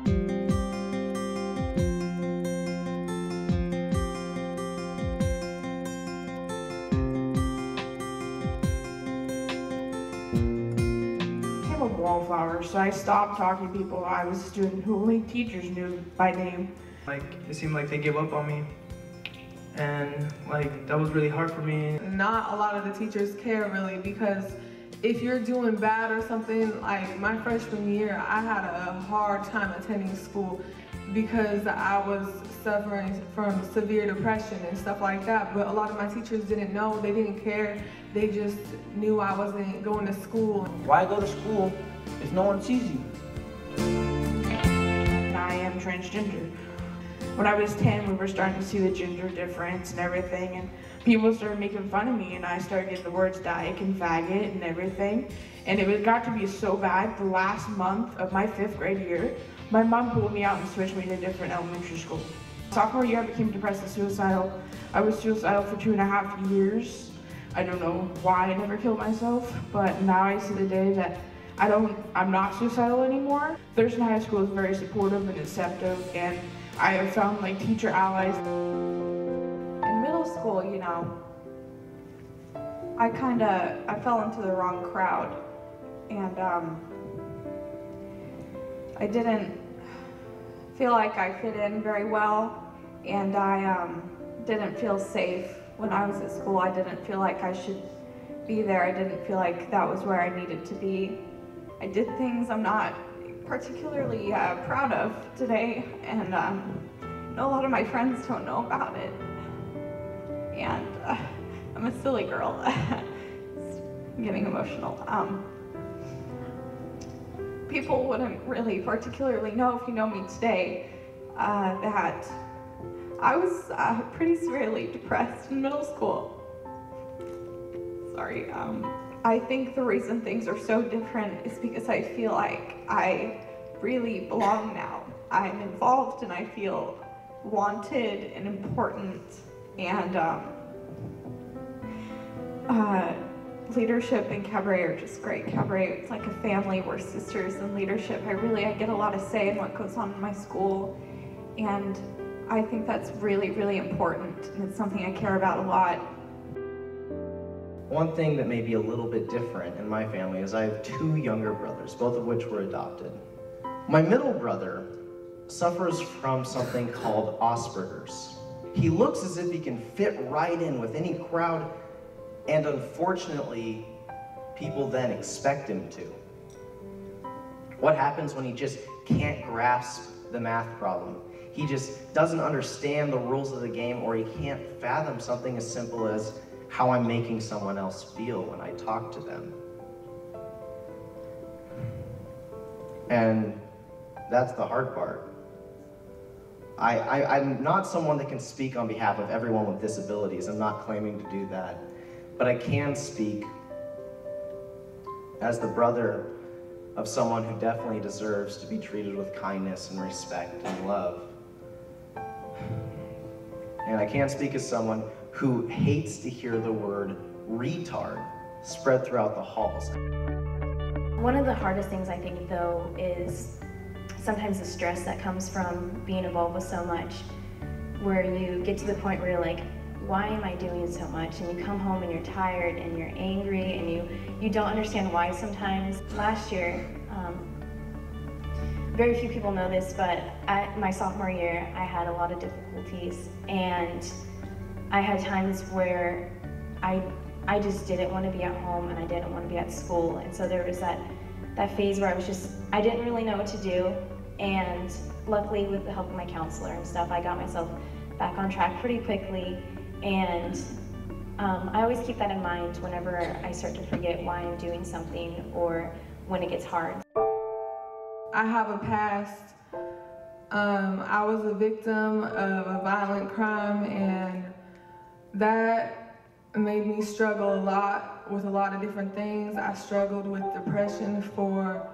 I'm a wallflower, so I stopped talking to people. I was a student who only teachers knew by name. Like, it seemed like they gave up on me, and like that was really hard for me. Not a lot of the teachers care really, because if you're doing bad or something, like my freshman year, I had a hard time attending school because I was suffering from severe depression and stuff like that. But a lot of my teachers didn't know, they didn't care. They just knew I wasn't going to school. Why go to school if no one sees you? I am transgender. When I was 10, we were starting to see the gender difference and everything, and people started making fun of me, and I started getting the words dyke and faggot and everything. And it got to be so bad, the last month of my 5th grade year, my mom pulled me out and switched me to a different elementary school. Sophomore year, I became depressed and suicidal. I was suicidal for 2.5 years. I don't know why I never killed myself, but now I see the day that I'm not suicidal anymore. Thurston High School is very supportive and accepting, and I have found like teacher allies. In middle school, you know, I fell into the wrong crowd, and I didn't feel like I fit in very well, and I didn't feel safe when I was at school. I didn't feel like I should be there. I didn't feel like that was where I needed to be. I did things I'm not particularly proud of today, and a lot of my friends don't know about it. And I'm a silly girl. I'm getting emotional. People wouldn't really particularly know, if you know me today, that I was pretty severely depressed in middle school. Sorry. I think the reason things are so different is because I feel like I really belong now. I'm involved and I feel wanted and important, and leadership and cabaret are just great. Cabaret, it's like a family. We're sisters in leadership. I get a lot of say in what goes on in my school, and I think that's really, really important, and it's something I care about a lot. One thing that may be a little bit different in my family is I have 2 younger brothers, both of which were adopted. My middle brother suffers from something called Asperger's. He looks as if he can fit right in with any crowd, and unfortunately, people then expect him to. What happens when he just can't grasp the math problem? He just doesn't understand the rules of the game, or he can't fathom something as simple as how I'm making someone else feel when I talk to them. And that's the hard part. I'm not someone that can speak on behalf of everyone with disabilities. I'm not claiming to do that. But I can speak as the brother of someone who definitely deserves to be treated with kindness and respect and love. And I can speak as someone who hates to hear the word retard spread throughout the halls. One of the hardest things I think, though, is sometimes the stress that comes from being involved with so much, where you get to the point where you're like, why am I doing so much? And you come home and you're tired and you're angry and you don't understand why sometimes. Last year, very few people know this, but my sophomore year, I had a lot of difficulties, and I had times where I just didn't want to be at home and I didn't want to be at school. And so there was that phase where I didn't really know what to do. And luckily, with the help of my counselor and stuff, I got myself back on track pretty quickly. And I always keep that in mind whenever I start to forget why I'm doing something or when it gets hard. I have a past. I was a victim of a violent crime, and that made me struggle a lot with a lot of different things. I struggled with depression for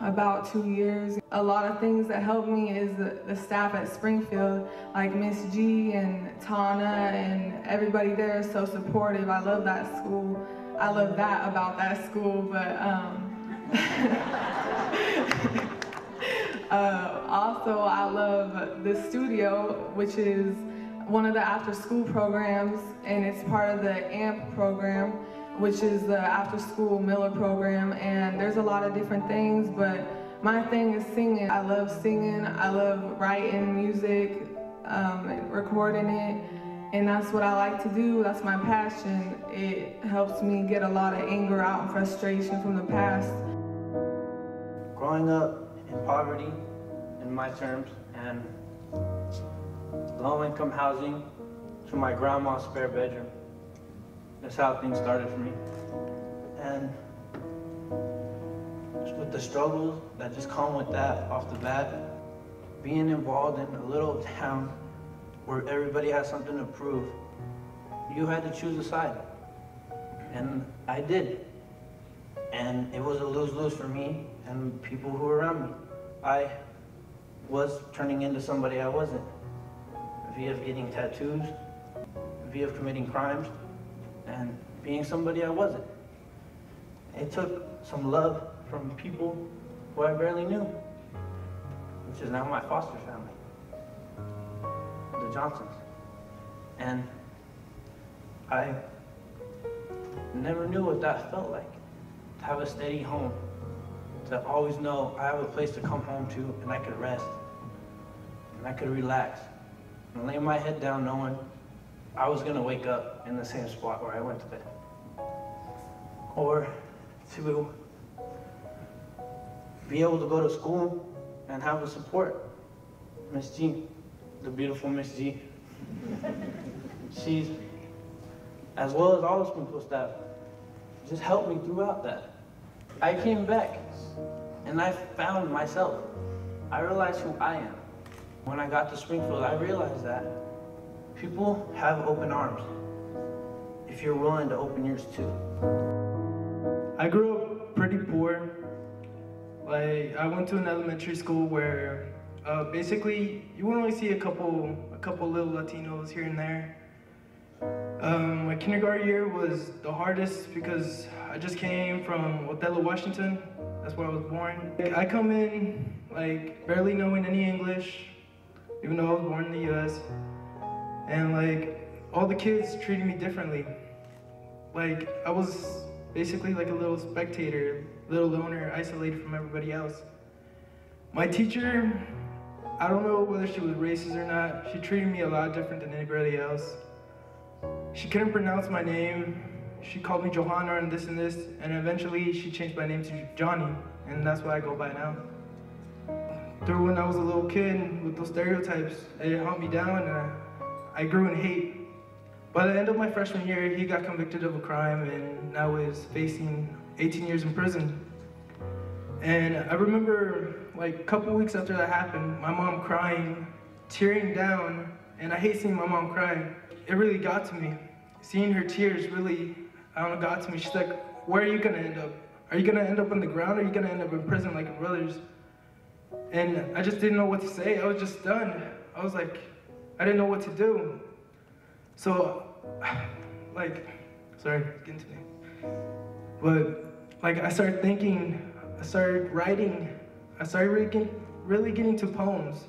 about 2 years. A lot of things that helped me is the staff at Springfield, like Miss G and Tana, and everybody there is so supportive. I love that school. I love that about that school, but Also, I love the studio, which is one of the after-school programs, and it's part of the AMP program, which is the after-school Miller program, and there's a lot of different things, but my thing is singing. I love singing, I love writing music, recording it, and that's what I like to do. That's my passion. It helps me get a lot of anger out and frustration from the past. Growing up in poverty, in my terms, and low-income housing to my grandma's spare bedroom. That's how things started for me. And with the struggles that just come with that off the bat, being involved in a little town where everybody has something to prove, you had to choose a side. And I did. And it was a lose-lose for me and people who were around me. I was turning into somebody I wasn't, via getting tattoos, via committing crimes, and being somebody I wasn't. It took some love from people who I barely knew, which is now my foster family, the Johnsons. And I never knew what that felt like, to have a steady home, to always know I have a place to come home to and I could rest, and I could relax, and lay my head down knowing I was gonna wake up in the same spot where I went to bed. Or to be able to go to school and have the support. Miss G, the beautiful Miss G. She's, as well as all the sprinkle staff, just helped me throughout that. I came back and I found myself. I realized who I am. When I got to Springfield, I realized that people have open arms if you're willing to open yours too. I grew up pretty poor. Like, I went to an elementary school where basically you would only see a couple little Latinos here and there. My kindergarten year was the hardest because I just came from Othello, Washington. That's where I was born. I come in like barely knowing any English, even though I was born in the US. And like all the kids treated me differently. Like I was basically like a little spectator, little loner, isolated from everybody else. My teacher, I don't know whether she was racist or not, she treated me a lot different than anybody else. She couldn't pronounce my name. She called me Johanna and this, and eventually she changed my name to Johnny, and that's what I go by now. Through when I was a little kid with those stereotypes, it hung me down and I grew in hate. By the end of my freshman year, he got convicted of a crime and now is facing 18 years in prison. And I remember like a couple weeks after that happened, my mom crying, tearing down, and I hate seeing my mom cry. It really got to me. Seeing her tears really, I don't know, got to me. She's like, where are you gonna end up? Are you gonna end up on the ground or are you gonna end up in prison like your brothers? And I just didn't know what to say. I was just done. I was like, I didn't know what to do. So, like, sorry, getting to me. But like I started thinking, I started writing, I started really getting to poems.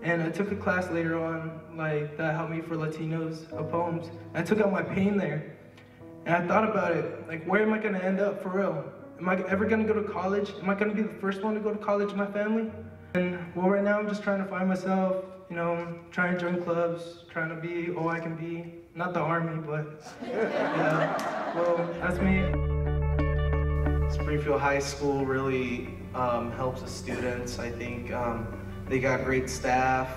And I took a class later on, like, that helped me for Latinos of poems. And I took out my pain there. And I thought about it, like, where am I gonna end up for real? Am I ever gonna go to college? Am I gonna be the first one to go to college in my family? And well, right now I'm just trying to find myself, you know, trying to join clubs, trying to be all I can be. Not the army, but yeah, well, that's me. Springfield High School really helps the students. I think they got great staff.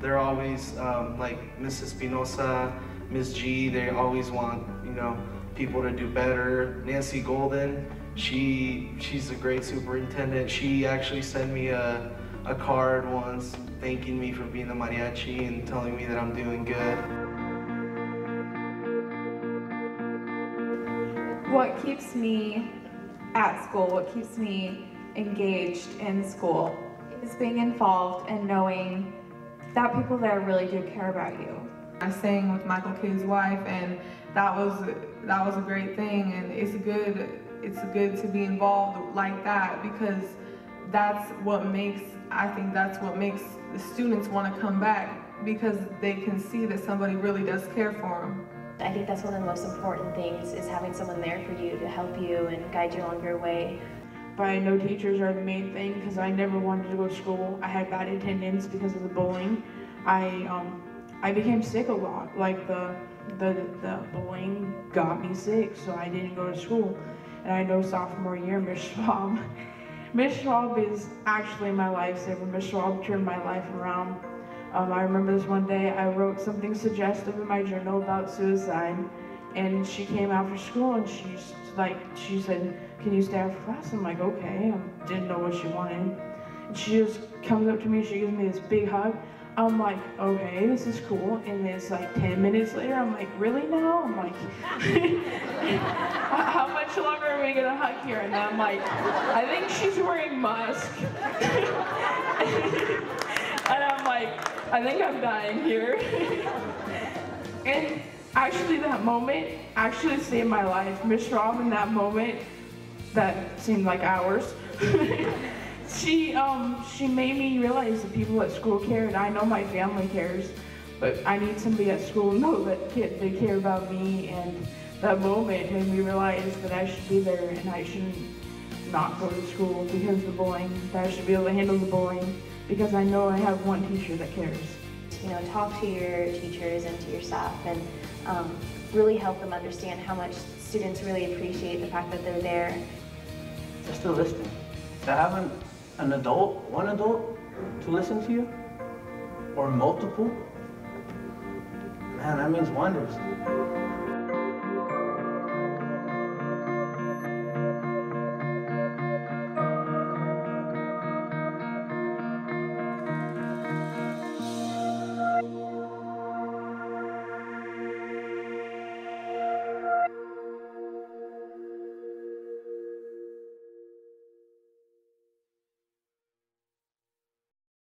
They're always, like Mrs. Espinosa, Ms. G, they always want, you know, people to do better. Nancy Golden, she's a great superintendent. She actually sent me a card once thanking me for being a mariachi and telling me that I'm doing good. What keeps me at school, what keeps me engaged in school is being involved and knowing that people there really do care about you. I sang with Michael Kidd's wife, and that was a great thing, and it's good to be involved like that because I think that's what makes the students want to come back, because they can see that somebody really does care for them. I think that's one of the most important things, is having someone there for you to help you and guide you along your way. But I know teachers are the main thing, because I never wanted to go to school. I had bad attendance because of the bullying. I became sick a lot. Like the bullying got me sick, so I didn't go to school. And I know sophomore year, Miss Schwab is actually my lifesaver. Miss Schwab turned my life around. I remember this one day, I wrote something suggestive in my journal about suicide, and she came after school and she said, "Can you stay after class?" I'm like, okay. I didn't know what she wanted. And she just comes up to me, she gives me this big hug. I'm like, okay, this is cool. And it's like 10 minutes later, I'm like, really now? I'm like, how much longer are we gonna hug here? And I'm like, I think she's wearing musk. And I'm like, I think I'm dying here. And actually that moment actually saved my life. Miss Rob, in that moment, that seemed like hours, she made me realize that people at school cared. I know my family cares, but I need somebody at school to know that they care about me. And that moment made me realize that I should be there and I shouldn't not go to school because of the bullying, that I should be able to handle the bullying, because I know I have one teacher that cares. You know, talk to your teachers and to your staff, and really help them understand how much students really appreciate the fact that they're there. Just to listen. To have one adult to listen to you, or multiple, man, that means wonders.